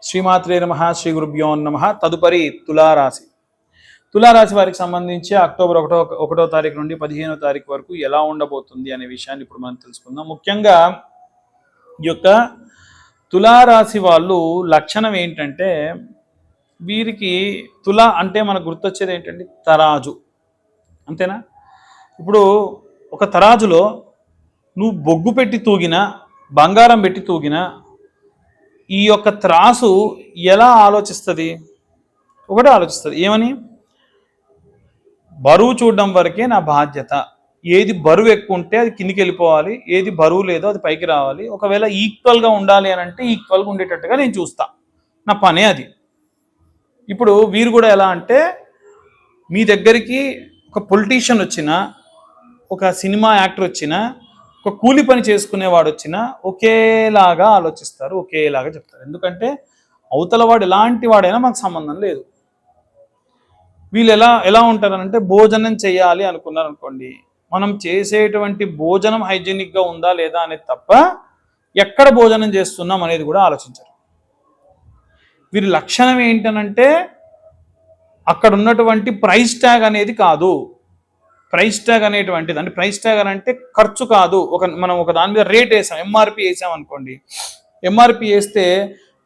శ్రీమాత్రే నమః శ్రీ గురుభ్యో నమః. తదుపరి తులారాశి. తులారాశి వారికి సంబంధించి అక్టోబర్ 1వ తారీఖు నుండి 15వ తారీఖు వరకు ఎలా ఉండబోతుంది అనే విషయాన్ని ఇప్పుడు మనం తెలుసుకుందాం. ముఖ్యంగా ఈ యొక్క తులారాశి వాళ్ళు లక్షణం ఏంటంటే, వీరికి తుల అంటే మనకు గుర్తొచ్చేది ఏంటంటే తరాజు, అంతేనా? ఇప్పుడు ఒక తరాజులో నువ్వు బొగ్గు పెట్టి తూగినా, బంగారం పెట్టి తూగినా ఈ యొక్క త్రాసు ఎలా ఆలోచిస్తుంది? ఒకటే ఆలోచిస్తుంది, ఏమని? బరువు చూడడం వరకే నా బాధ్యత. ఏది బరువు ఎక్కువ ఉంటే అది కిందికి వెళ్ళిపోవాలి, ఏది బరువు లేదో అది పైకి రావాలి. ఒకవేళ ఈక్వల్గా ఉండాలి అని అంటే ఈక్వల్గా ఉండేటట్టుగా నేను చూస్తా, నా పనే అది. ఇప్పుడు వీరు కూడా ఎలా అంటే, మీ దగ్గరికి ఒక పొలిటీషియన్ వచ్చినా, ఒక సినిమా యాక్టర్ వచ్చినా, ఒక కూలి పని చేసుకునేవాడు వచ్చినా ఒకేలాగా ఆలోచిస్తారు, ఒకేలాగా చెప్తారు. ఎందుకంటే అవతల వాడు ఎలాంటి వాడైనా మాకు సంబంధం లేదు. వీళ్ళు ఎలా ఉంటారనంటే, భోజనం చేయాలి అనుకున్నారు అనుకోండి, మనం చేసేటువంటి భోజనం హైజీనిక్గా ఉందా లేదా అనేది తప్ప ఎక్కడ భోజనం చేస్తున్నాం అనేది కూడా ఆలోచించరు. వీరి లక్షణం ఏంటనంటే, అక్కడ ఉన్నటువంటి ప్రైస్ ట్యాగ్ అనేది కాదు. ప్రైస్ ట్యాగ్ అనేటువంటిది అంటే, ప్రైస్ ట్యాగ్ అని అంటే ఖర్చు కాదు. మనం ఒక దాని మీద రేట్ వేసాం, ఎంఆర్పి వేసాం అనుకోండి. ఎంఆర్పి వేస్తే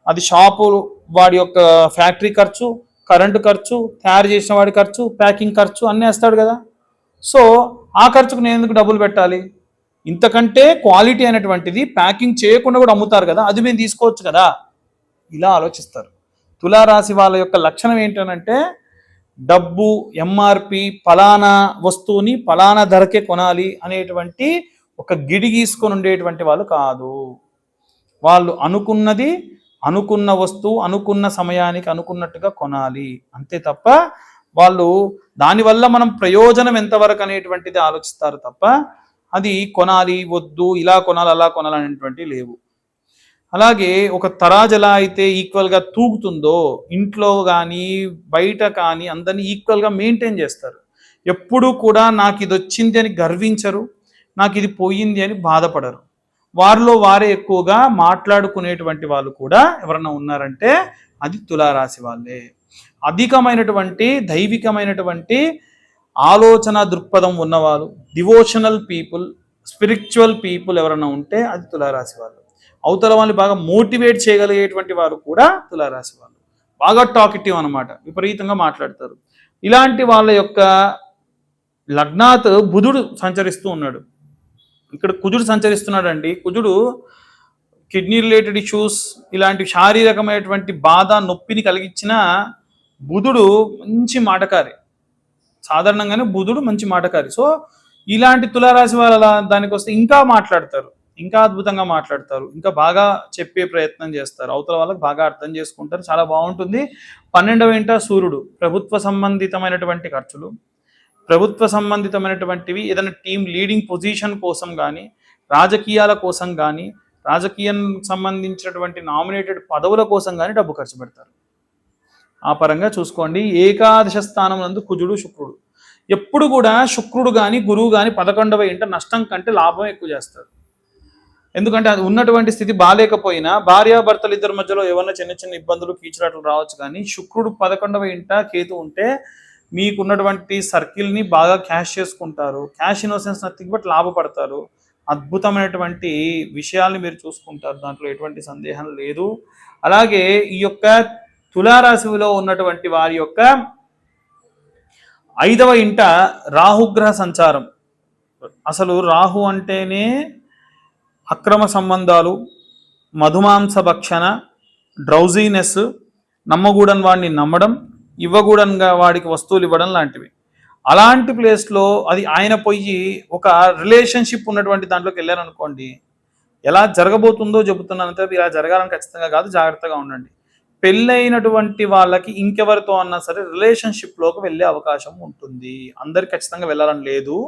అది షాపు వాడి యొక్క ఫ్యాక్టరీ ఖర్చు, కరెంటు ఖర్చు, తయారు చేసిన వాడి ఖర్చు, ప్యాకింగ్ ఖర్చు అన్నీ వేస్తాడు కదా. సో ఆ ఖర్చుకు నేను ఎందుకు డబ్బులు పెట్టాలి? ఇంతకంటే క్వాలిటీ అనేటువంటిది ప్యాకింగ్ చేయకుండా కూడా అమ్ముతారు కదా, అది మేము తీసుకోవచ్చు కదా. ఇలా ఆలోచిస్తారు. తులారాశి వాళ్ళ యొక్క లక్షణం ఏంటనంటే, డబ్బు, ఎంఆర్పి, పలానా వస్తువుని పలానా ధరకే కొనాలి అనేటువంటి ఒక గిడి గీసుకొని ఉండేటువంటి వాళ్ళు కాదు. వాళ్ళు అనుకున్నది, అనుకున్న వస్తువు అనుకున్న సమయానికి అనుకున్నట్టుగా కొనాలి, అంతే తప్ప వాళ్ళు దానివల్ల మనం ప్రయోజనం ఎంతవరకు అనేటువంటిది ఆలోచిస్తారు తప్ప అది కొనాలి వద్దు, ఇలా కొనాలి అలా కొనాలి అనేటువంటివి లేవు. అలాగే ఒక తరాజు ఎలా అయితే ఈక్వల్గా తూగుతుందో, ఇంట్లో కానీ బయట కానీ అందరినీ ఈక్వల్గా మెయింటైన్ చేస్తారు. ఎప్పుడూ కూడా నాకు ఇది వచ్చింది అని గర్వించరు, నాకు ఇది పోయింది అని బాధపడరు. వారిలో వారే ఎక్కువగా మాట్లాడుకునేటువంటి వాళ్ళు కూడా ఎవరన్నా ఉన్నారంటే అది తులారాశి వాళ్ళే. అధికమైనటువంటి దైవికమైనటువంటి ఆలోచన దృక్పథం ఉన్నవాళ్ళు, డివోషనల్ పీపుల్, స్పిరిచువల్ పీపుల్ ఎవరన్నా ఉంటే అది తులారాశి వాళ్ళు. అవతల వాళ్ళు బాగా మోటివేట్ చేయగలిగేటువంటి వారు కూడా తులారాశి వాళ్ళు. బాగా టాకిటివ్ అనమాట, విపరీతంగా మాట్లాడతారు. ఇలాంటి వాళ్ళ యొక్క లగ్నాత్ బుధుడు సంచరిస్తూ ఉన్నాడు. ఇక్కడ కుజుడు సంచరిస్తున్నాడు అండి. కుజుడు కిడ్నీ రిలేటెడ్ ఇష్యూస్, ఇలాంటి శారీరకమైనటువంటి బాధ నొప్పిని కలిగించిన బుధుడు మంచి మాటకారి. సాధారణంగానే బుధుడు మంచి మాటకారి. సో ఇలాంటి తులారాశి వాళ్ళ దానికి వస్తే ఇంకా మాట్లాడతారు, ఇంకా అద్భుతంగా మాట్లాడతారు, ఇంకా బాగా చెప్పే ప్రయత్నం చేస్తారు, అవతల వాళ్ళకి బాగా అర్థం చేసుకుంటారు, చాలా బాగుంటుంది. 12వ ఇంట సూర్యుడు, ప్రభుత్వ సంబంధితమైనటువంటి ఖర్చులు, ప్రభుత్వ సంబంధితమైనటువంటివి, ఏదైనా టీం లీడింగ్ పొజిషన్ కోసం కానీ, రాజకీయాల కోసం కానీ, రాజకీయం సంబంధించినటువంటి నామినేటెడ్ పదవుల కోసం కానీ డబ్బు ఖర్చు పెడతారు. ఆ పరంగా చూసుకోండి. ఏకాదశ స్థానం నందు కుజుడు శుక్రుడు. ఎప్పుడు కూడా శుక్రుడు కానీ గురువు కానీ 11వ ఇంట నష్టం కంటే లాభం ఎక్కువ చేస్తారు. ఎందుకంటే అది ఉన్నటువంటి స్థితి బాగాలేకపోయినా భార్యాభర్తలు ఇద్దరి మధ్యలో ఏమన్నా చిన్న చిన్న ఇబ్బందులు కీచులాటలు రావచ్చు, కానీ శుక్రుడు 11వ ఇంట కేతు ఉంటే మీకున్నటువంటి సర్కిల్ని బాగా క్యాష్ చేసుకుంటారు. క్యాష్ ఇన్నోసెన్స్ నథింగ్ బట్ లాభపడతారు. అద్భుతమైనటువంటి విషయాల్ని మీరు చూసుకుంటారు, దాంట్లో ఎటువంటి సందేహం లేదు. అలాగే ఈ యొక్క తులారాశిలో ఉన్నటువంటి వారి యొక్క 5వ ఇంట రాహుగ్రహ సంచారం. అసలు రాహు అంటేనే అక్రమ సంబంధాలు, మధుమాంస భక్షణ, డ్రౌజీనెస్, నమ్మకూడని వాడిని నమ్మడం, ఇవ్వకూడని వాడికి వస్తువులు ఇవ్వడం లాంటివి. అలాంటి ప్లేస్లో అది ఆయన పోయి ఒక రిలేషన్షిప్ ఉన్నటువంటి దాంట్లోకి వెళ్ళారనుకోండి, ఎలా జరగబోతుందో చెబుతున్నానంటే ఇలా జరగాలని ఖచ్చితంగా కాదు, జాగ్రత్తగా ఉండండి. పెళ్ళైనటువంటి వాళ్ళకి ఇంకెవరితో అన్నా సరే రిలేషన్షిప్లోకి వెళ్ళే అవకాశం ఉంటుంది. అందరికి ఖచ్చితంగా వెళ్ళాలని లేదు.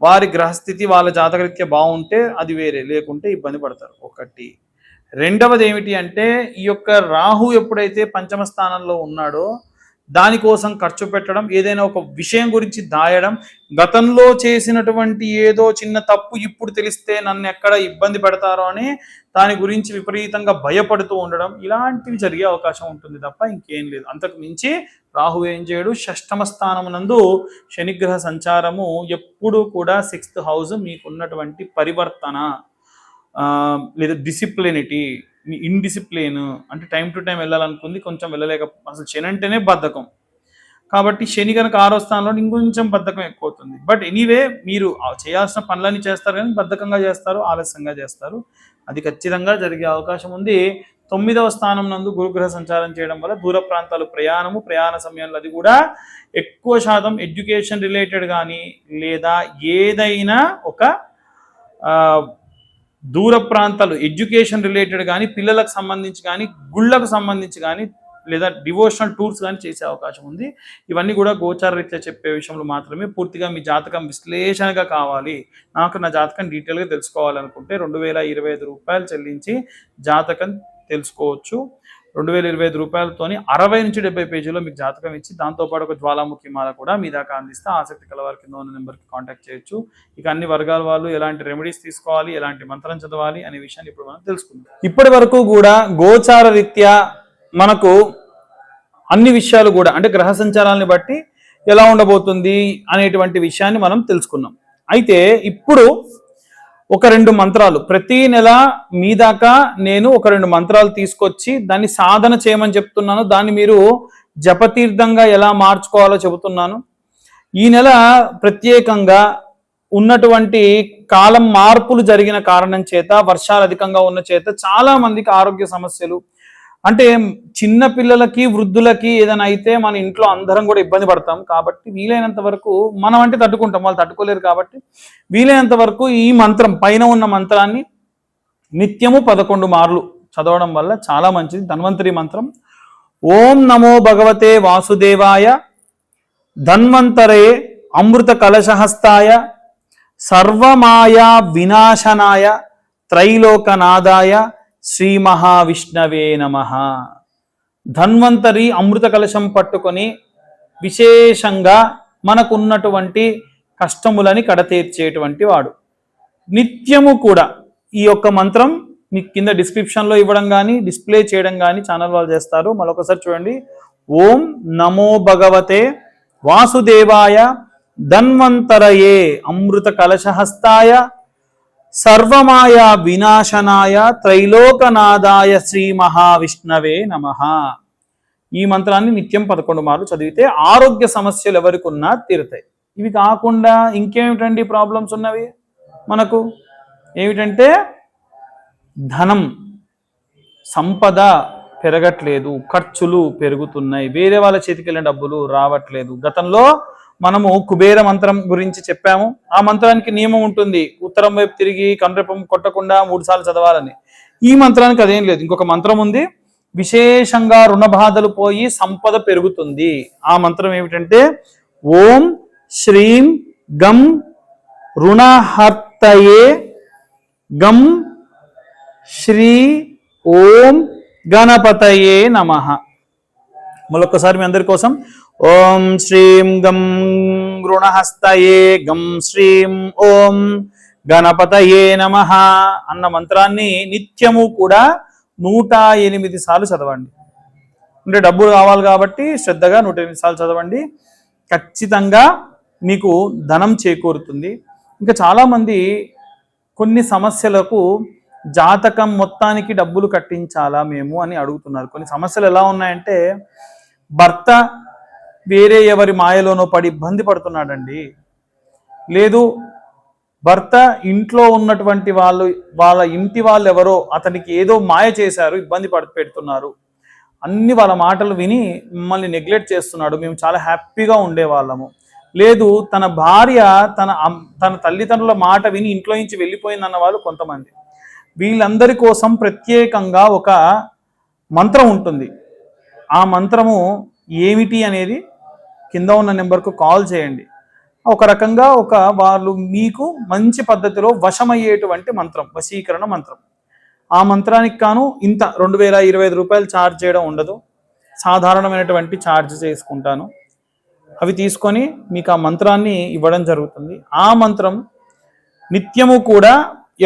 వారి గ్రహస్థితి వాళ్ళ జాతకరీత్యా బాగుంటే అది వేరే, లేకుంటే ఇబ్బంది పడతారు. ఒకటి. రెండవది ఏమిటి అంటే, ఈ యొక్క రాహు ఎప్పుడైతే 5వ స్థానంలో ఉన్నాడో దానికోసం ఖర్చు పెట్టడం, ఏదైనా ఒక విషయం గురించి దాయడం, గతంలో చేసినటువంటి ఏదో చిన్న తప్పు ఇప్పుడు తెలిస్తే నన్ను ఎక్కడ ఇబ్బంది పెడతారో అని దాని గురించి విపరీతంగా భయపడుతూ ఉండడం, ఇలాంటివి జరిగే అవకాశం ఉంటుంది తప్ప ఇంకేం లేదు. అంతకు మించి రాహు ఏం చేయడు. షష్టమ స్థానమునందు శనిగ్రహ సంచారము ఎప్పుడు కూడా 6th హౌస్ మీకున్నటువంటి పరివర్తన లేదా డిసిప్లినిటీ, మీ ఇండిసిప్లిన్ అంటే టైం టు టైం వెళ్ళాలనుకుంది కొంచెం వెళ్ళలేక, అసలు శని అంటేనే బద్ధకం కాబట్టి శని కనుక 6వ స్థానంలో ఇంకొంచెం బద్ధకం ఎక్కువ అవుతుంది. బట్ ఎనీవే మీరు చేయాల్సిన పనులన్నీ చేస్తారు కానీ బద్ధకంగా చేస్తారు, ఆలస్యంగా చేస్తారు. అది ఖచ్చితంగా జరిగే అవకాశం ఉంది. 9వ స్థానం నందు గురుగ్రహ సంచారం చేయడం వల్ల దూర ప్రాంతాలు ప్రయాణ సమయంలో అది కూడా ఎక్కువ శాతం ఎడ్యుకేషన్ రిలేటెడ్ కానీ లేదా ఏదైనా ఒక దూర ప్రాంతాలు ఎడ్యుకేషన్ రిలేటెడ్ కానీ పిల్లలకు సంబంధించి కానీ గుళ్ళకు సంబంధించి కానీ లేదా డివోషనల్ టూర్స్ కానీ చేసే అవకాశం ఉంది. ఇవన్నీ కూడా గోచార రీత్యా చెప్పే విషయంలో మాత్రమే. పూర్తిగా మీ జాతకం విశ్లేషణగా కావాలి, నాకు నా జాతకం డీటెయిల్గా తెలుసుకోవాలనుకుంటే 2025 రూపాయలు చెల్లించి జాతకం తెలుసుకోవచ్చు. 2025 రూపాయలతోని 60 నుంచి 70 పేజీలో మీకు జాతకం ఇచ్చి దాంతోపాటు ఒక జ్వాలాముఖి మాల కూడా మీ దాకా అందిస్తే ఆసక్తి కలవారి కింద ఉన్న నెంబర్కి కాంటాక్ట్ చేయొచ్చు. ఇక అన్ని వర్గాల వాళ్ళు ఎలాంటి రెమెడీస్ తీసుకోవాలి, ఎలాంటి మంత్రం చదవాలి అనే విషయాన్ని ఇప్పుడు మనం తెలుసుకుందాం. ఇప్పటి వరకు కూడా గోచార రీత్యా మనకు అన్ని విషయాలు కూడా అంటే గ్రహ సంచారాలను బట్టి ఎలా ఉండబోతుంది అనేటువంటి విషయాన్ని మనం తెలుసుకున్నాం. అయితే ఇప్పుడు ఒక 2 మంత్రాలు ప్రతి నెల మీ దాకా నేను ఒక 2 మంత్రాలు తీసుకొచ్చి దాన్ని సాధన చేయమని చెప్తున్నాను. దాన్ని మీరు జపతీర్థంగా ఎలా మార్చుకోవాలో చెబుతున్నాను. ఈ నెల ప్రత్యేకంగా ఉన్నటువంటి కాలం మార్పులు జరిగిన కారణం చేత, వర్షాలు అధికంగా ఉన్న చేత చాలా మందికి ఆరోగ్య సమస్యలు, అంటే చిన్న పిల్లలకి వృద్ధులకి ఏదైనా అయితే మన ఇంట్లో అందరం కూడా ఇబ్బంది పడతాం. కాబట్టి వీలైనంత వరకు మనం అంటే తట్టుకుంటాం, వాళ్ళు తట్టుకోలేరు. కాబట్టి వీలైనంత వరకు ఈ మంత్రం పైన ఉన్న మంత్రాన్ని నిత్యము 11 మార్లు చదవడం వల్ల చాలా మంచిది. ధన్వంతరి మంత్రం. ఓం నమో భగవతే వాసుదేవాయ ధన్వంతరే అమృత కలశహస్తాయ సర్వమాయా వినాశనాయ త్రైలోకనాదాయ శ్రీ మహావిష్ణవే నమః. ధన్వంతరి అమృత కలశం పట్టుకొని విశేషంగా మనకున్నటువంటి కష్టములని కడతీర్చేటువంటి వాడు. నిత్యము కూడా ఈ యొక్క మంత్రం మీకు కింద డిస్క్రిప్షన్లో ఇవ్వడం కానీ డిస్ప్లే చేయడం కానీ ఛానల్ వాళ్ళు చేస్తారు. మరొకసారి చూడండి. ఓం నమో భగవతే వాసుదేవాయ ధన్వంతరయే అమృత కలశహస్తాయ సర్వమాయా వినాశనాయ త్రైలోకనాదాయ శ్రీ మహావిష్ణవే నమః. ఈ మంత్రాన్ని నిత్యం 11 మార్లు చదివితే ఆరోగ్య సమస్యలు ఎవరికి ఉన్నా తీరుతాయి. ఇవి కాకుండా ఇంకేమిటండి ప్రాబ్లమ్స్ ఉన్నవి మనకు? ఏమిటంటే ధనం, సంపద పెరగట్లేదు, ఖర్చులు పెరుగుతున్నాయి, వేరే వాళ్ళ చేతికి వెళ్ళిన డబ్బులు రావట్లేదు. గతంలో మనము కుబేర మంత్రం గురించి చెప్పాము. ఆ మంత్రానికి నియమం ఉంటుంది, ఉత్తరం వైపు తిరిగి కనురెప్పం కొట్టకుండా 3 సార్లు చదవాలని. ఈ మంత్రానికి అదేం లేదు. ఇంకొక మంత్రం ఉంది, విశేషంగా రుణ బాధలు పోయి సంపద పెరుగుతుంది. ఆ మంత్రం ఏమిటంటే ఓం శ్రీం గం రుణహర్తయే గం శ్రీ ఓం గణపతయే నమః. మరొకసారి మీ అందరి కోసం ఓం శ్రీం గం రుణహస్తయే గం శ్రీం ఓం గణపతయే నమః అన్న మంత్రాన్ని నిత్యము కూడా 108 సార్లు చదవండి. అంటే డబ్బులు కావాలి కాబట్టి శ్రద్ధగా 108 సార్లు చదవండి. ఖచ్చితంగా మీకు ధనం చేకూరుతుంది. ఇంకా చాలామంది కొన్ని సమస్యలకు జాతకం మొత్తానికి డబ్బులు కట్టించాలా మేము అని అడుగుతున్నారు. కొన్ని సమస్యలు ఎలా ఉన్నాయంటే భర్త వేరే ఎవరి మాయలోనో పడి ఇబ్బంది పడుతున్నాడండి, లేదు భర్త ఇంట్లో ఉన్నటువంటి వాళ్ళ ఇంటి వాళ్ళు ఎవరో అతనికి ఏదో మాయ చేశారు, ఇబ్బంది పెడుతున్నారు, అన్ని వాళ్ళ మాటలు విని మిమ్మల్ని నెగ్లెక్ట్ చేస్తున్నాడు, మేము చాలా హ్యాపీగా ఉండేవాళ్ళము, లేదు తన భార్య తన తల్లిదండ్రుల మాట విని ఇంట్లో నుంచి వెళ్ళిపోయిందన్న వాళ్ళు కొంతమంది. వీళ్ళందరి కోసం ప్రత్యేకంగా ఒక మంత్రం ఉంటుంది. ఆ మంత్రము ఏమిటి అనేది కింద ఉన్న నెంబర్కు కాల్ చేయండి. ఒక రకంగా వాళ్ళు మీకు మంచి పద్ధతిలో వశమయ్యేటువంటి మంత్రం, వశీకరణ మంత్రం. ఆ మంత్రానికి కాను ఇంత 2025 రూపాయలు ఛార్జ్ చేయడం ఉండదు. సాధారణమైనటువంటి ఛార్జ్ చేసుకుంటాను. అవి తీసుకొని మీకు ఆ మంత్రాన్ని ఇవ్వడం జరుగుతుంది. ఆ మంత్రం నిత్యము కూడా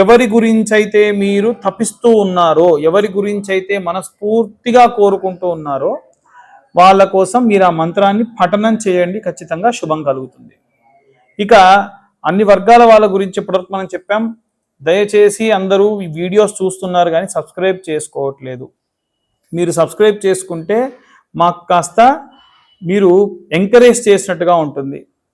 ఎవరి గురించి అయితే మీరు తపిస్తూ ఉన్నారో, ఎవరి గురించి అయితే మనస్ఫూర్తిగా కోరుకుంటూ ఉన్నారో వాళ్ళ కోసం మీరు ఆ మంత్రాన్ని పఠనం చేయండి, ఖచ్చితంగా శుభం కలుగుతుంది. ఇక అన్ని వర్గాల వాళ్ళ గురించి ఇప్పటివరకు మనం చెప్పాం. దయచేసి అందరూ ఈ వీడియోస్ చూస్తున్నారు కానీ సబ్స్క్రైబ్ చేసుకోవట్లేదు. మీరు సబ్స్క్రైబ్ చేసుకుంటే మాకు కాస్త మీరు ఎంకరేజ్ చేసినట్టుగా ఉంటుంది.